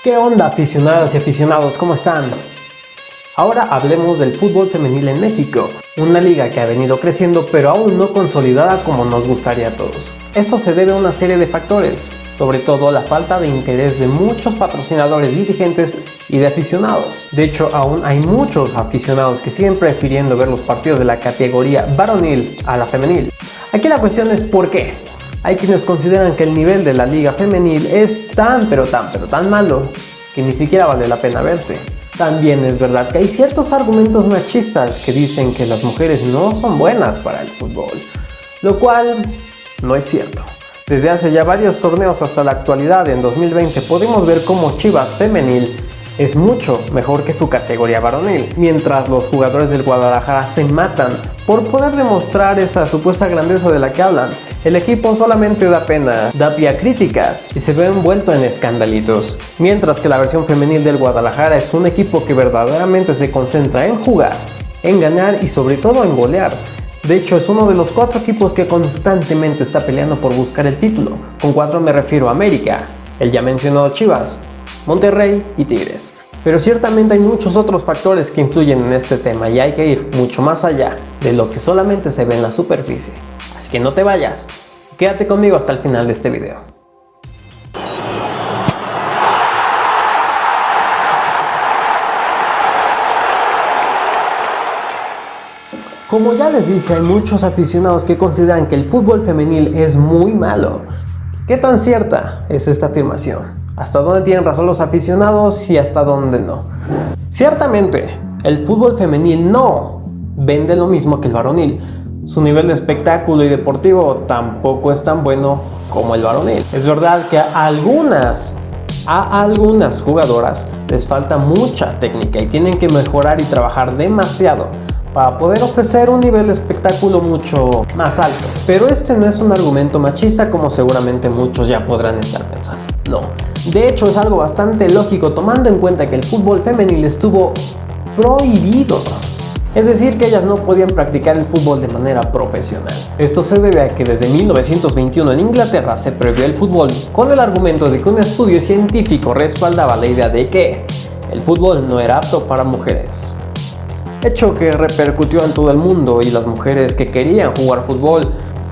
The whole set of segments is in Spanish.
¿Qué onda, aficionados y aficionados? ¿Cómo están? Ahora hablemos del fútbol femenil en México, una liga que ha venido creciendo pero aún no consolidada como nos gustaría a todos. Esto se debe a una serie de factores, sobre todo a la falta de interés de muchos patrocinadores, dirigentes y de aficionados. De hecho, aún hay muchos aficionados que siguen prefiriendo ver los partidos de la categoría varonil a la femenil. Aquí la cuestión es ¿por qué? Hay quienes consideran que el nivel de la liga femenil es tan malo que ni siquiera vale la pena verse. También es verdad que hay ciertos argumentos machistas que dicen que las mujeres no son buenas para el fútbol, lo cual no es cierto. Desde hace ya varios torneos hasta la actualidad, en 2020, podemos ver cómo Chivas Femenil es mucho mejor que su categoría varonil, mientras los jugadores del Guadalajara se matan por poder demostrar esa supuesta grandeza de la que hablan. El equipo solamente da pena, da pie a críticas y se ve envuelto en escandalitos, mientras que la versión femenil del Guadalajara es un equipo que verdaderamente se concentra en jugar, en ganar y sobre todo en golear. De hecho, es uno de los 4 equipos que constantemente está peleando por buscar el título. Con 4 me refiero a América, el ya mencionado Chivas, Monterrey y Tigres. Pero ciertamente hay muchos otros factores que influyen en este tema y hay que ir mucho más allá de lo que solamente se ve en la superficie. Así que no te vayas, quédate conmigo hasta el final de este video. Como ya les dije, hay muchos aficionados que consideran que el fútbol femenil es muy malo. ¿Qué tan cierta es esta afirmación? ¿Hasta dónde tienen razón los aficionados y hasta dónde no? Ciertamente, el fútbol femenil no vende lo mismo que el varonil. Su nivel de espectáculo y deportivo tampoco es tan bueno como el varonil. Es verdad que a algunas jugadoras les falta mucha técnica y tienen que mejorar y trabajar demasiado para poder ofrecer un nivel de espectáculo mucho más alto. Pero este no es un argumento machista como seguramente muchos ya podrán estar pensando. No, de hecho es algo bastante lógico tomando en cuenta que el fútbol femenil estuvo prohibido. Es decir, que ellas no podían practicar el fútbol de manera profesional. Esto se debe a que desde 1921 en Inglaterra se prohibió el fútbol con el argumento de que un estudio científico respaldaba la idea de que el fútbol no era apto para mujeres. Hecho que repercutió en todo el mundo y las mujeres que querían jugar fútbol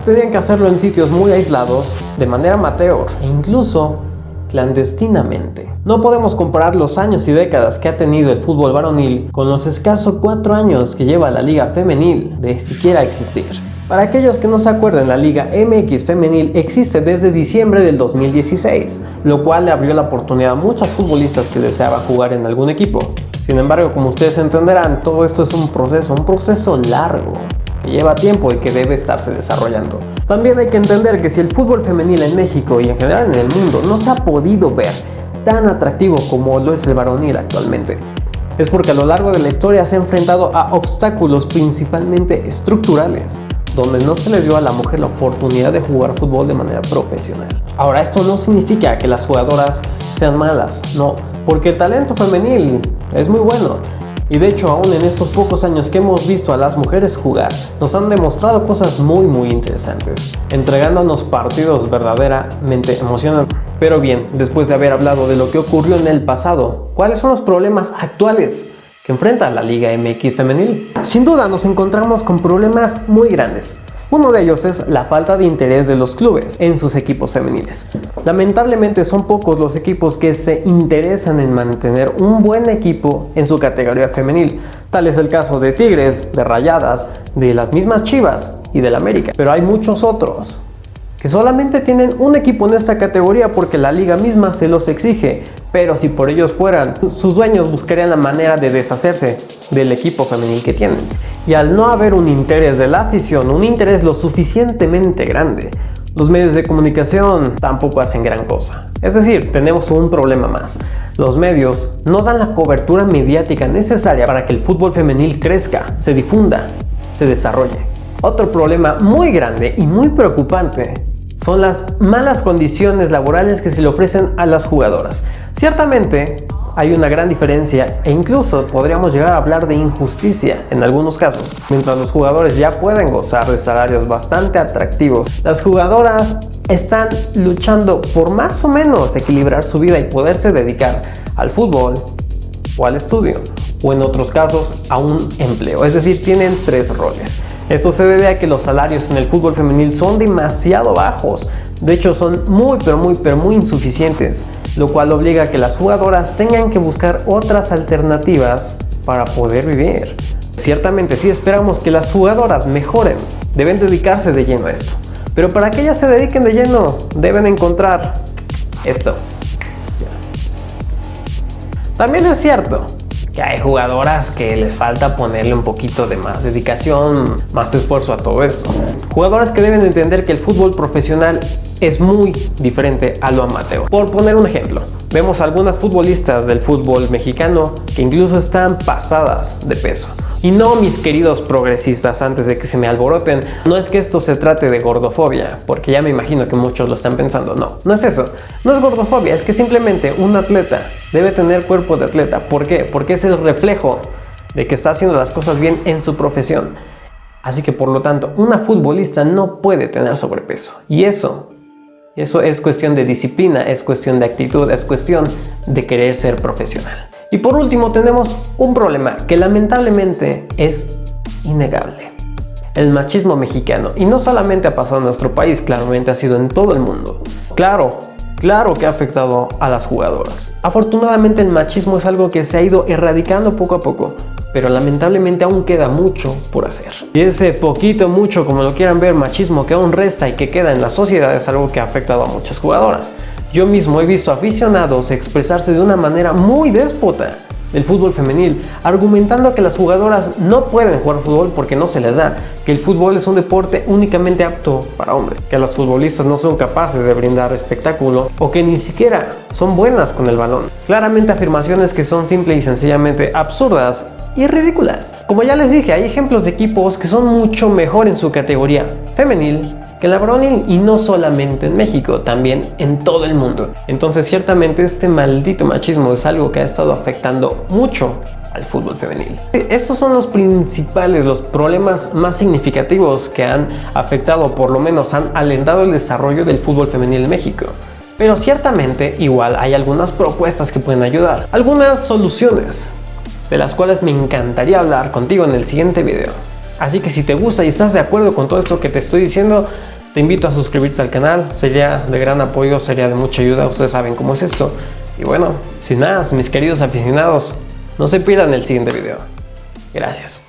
tenían que hacerlo en sitios muy aislados, de manera amateur e incluso clandestinamente. No podemos comparar los años y décadas que ha tenido el fútbol varonil con los escasos 4 años que lleva la liga femenil de siquiera existir. Para aquellos que no se acuerdan, la Liga MX femenil existe desde diciembre del 2016, lo cual le abrió la oportunidad a muchos futbolistas que deseaban jugar en algún equipo. Sin embargo, como ustedes entenderán, todo esto es un proceso largo, que lleva tiempo y que debe estarse desarrollando. También hay que entender que si el fútbol femenil en México y en general en el mundo no se ha podido ver tan atractivo como lo es el varonil actualmente, es porque a lo largo de la historia se ha enfrentado a obstáculos principalmente estructurales, donde no se le dio a la mujer la oportunidad de jugar fútbol de manera profesional. Ahora, esto no significa que las jugadoras sean malas, no, porque el talento femenil es muy bueno. Y de hecho, aún en estos pocos años que hemos visto a las mujeres jugar, nos han demostrado cosas muy interesantes, entregándonos partidos verdaderamente emocionantes. Pero bien, después de haber hablado de lo que ocurrió en el pasado, ¿cuáles son los problemas actuales que enfrenta la Liga MX femenil? Sin duda nos encontramos con problemas muy grandes. Uno de ellos es la falta de interés de los clubes en sus equipos femeniles. Lamentablemente son pocos los equipos que se interesan en mantener un buen equipo en su categoría femenil. Tal es el caso de Tigres, de Rayadas, de las mismas Chivas y del América. Pero hay muchos otros que solamente tienen un equipo en esta categoría porque la liga misma se los exige. Pero si por ellos fueran, sus dueños buscarían la manera de deshacerse del equipo femenil que tienen. Y al no haber un interés de la afición, un interés lo suficientemente grande, los medios de comunicación tampoco hacen gran cosa. Es decir, tenemos un problema más. Los medios no dan la cobertura mediática necesaria para que el fútbol femenil crezca, se difunda, se desarrolle. Otro problema muy grande y muy preocupante son las malas condiciones laborales que se le ofrecen a las jugadoras. Ciertamente, hay una gran diferencia e incluso podríamos llegar a hablar de injusticia en algunos casos. Mientras los jugadores ya pueden gozar de salarios bastante atractivos, las jugadoras están luchando por más o menos equilibrar su vida y poderse dedicar al fútbol o al estudio, o en otros casos a un empleo. Es decir, tienen 3 roles. Esto se debe a que los salarios en el fútbol femenil son demasiado bajos. De hecho, son muy insuficientes, lo cual obliga a que las jugadoras tengan que buscar otras alternativas para poder vivir. Ciertamente, si esperamos que las jugadoras mejoren, deben dedicarse de lleno a esto. Pero para que ellas se dediquen de lleno, deben encontrar esto. También es cierto que hay jugadoras que les falta ponerle un poquito de más dedicación, más esfuerzo a todo esto. Jugadoras que deben entender que el fútbol profesional es muy diferente a lo amateur. Por poner un ejemplo, vemos algunas futbolistas del fútbol mexicano que incluso están pasadas de peso. Y no, mis queridos progresistas, antes de que se me alboroten, no es que esto se trate de gordofobia, porque ya me imagino que muchos lo están pensando. No es eso. No es gordofobia, es que simplemente un atleta debe tener cuerpo de atleta. ¿Por qué? Porque es el reflejo de que está haciendo las cosas bien en su profesión. Así que por lo tanto, una futbolista no puede tener sobrepeso. Y eso es cuestión de disciplina, es cuestión de actitud, es cuestión de querer ser profesional. Y por último tenemos un problema que lamentablemente es innegable: el machismo mexicano. Y no solamente ha pasado en nuestro país, claramente ha sido en todo el mundo. Claro que ha afectado a las jugadoras. Afortunadamente el machismo es algo que se ha ido erradicando poco a poco, pero lamentablemente aún queda mucho por hacer. Y ese poquito, mucho, como lo quieran ver, machismo que aún resta y que queda en la sociedad es algo que ha afectado a muchas jugadoras. Yo mismo he visto aficionados expresarse de una manera muy déspota del fútbol femenil, argumentando que las jugadoras no pueden jugar fútbol porque no se les da, que el fútbol es un deporte únicamente apto para hombres, que las futbolistas no son capaces de brindar espectáculo o que ni siquiera son buenas con el balón. Claramente afirmaciones que son simple y sencillamente absurdas y ridículas. Como ya les dije, hay ejemplos de equipos que son mucho mejor en su categoría femenil que la varonil, y no solamente en México, también en todo el mundo. Entonces ciertamente este maldito machismo es algo que ha estado afectando mucho al fútbol femenil. Estos son los principales, los problemas más significativos que han afectado, o por lo menos han alentado el desarrollo del fútbol femenil en México. Pero ciertamente igual hay algunas propuestas que pueden ayudar, algunas soluciones de las cuales me encantaría hablar contigo en el siguiente video. Así que si te gusta y estás de acuerdo con todo esto que te estoy diciendo, te invito a suscribirte al canal. Sería de gran apoyo, sería de mucha ayuda. Ustedes saben cómo es esto. Y bueno, sin más, mis queridos aficionados, no se pierdan el siguiente video. Gracias.